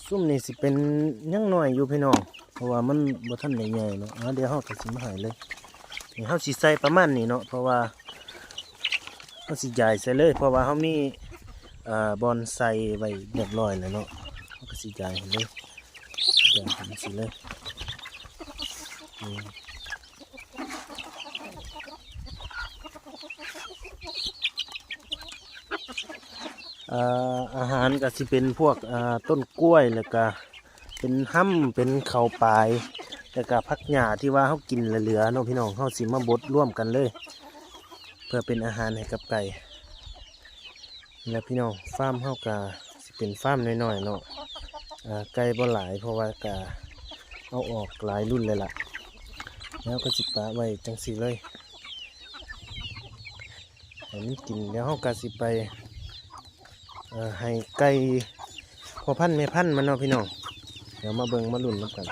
ซุ่มนี่สิเป็นยังน้อยอยู่พี่น้องเพราะว่ามันบ่ทันได้ใหญ่เนาะเดี๋ยวเฮาก็สิมาให้เลยนี่เฮาสิใส่ประมาณนี้เนาะเพราะว่าเฮาสิใหญ่ใส่เลยเพราะว่าเฮามีบอนไซไว้เรียบร้อยแล้วเนาะเฮาก็สิใหญ่ให้เลยใหญ่ให้สิเลยอาหารก็สิเป็นพวกต้นกล้วยแล้วก็เป็นห้ำเป็นข้าวปลายแล้วก็ผักหญ้าที่ว่าเขากินเหลือๆเนาะพี่น้องเขาสิมาบดร่วมกันเลยเพื่อเป็นอาหารให้กับไก่แล้วพี่น้องฟาร์มเขาก็สิเป็นฟาร์มน้อยๆเนาะไก่บ่หลายเพราะว่าก็เอาออกหลายรุ่นเลยล่ะแล้วก็สิปะไว้จังสีเลยให้มันกินแล้วเขาก็สิไปให้ไก่พอพันธุ์แม่พันธุ์มันเนาะพี่น้องเดี๋ยวมาเบิ่งมาลุ้นกัน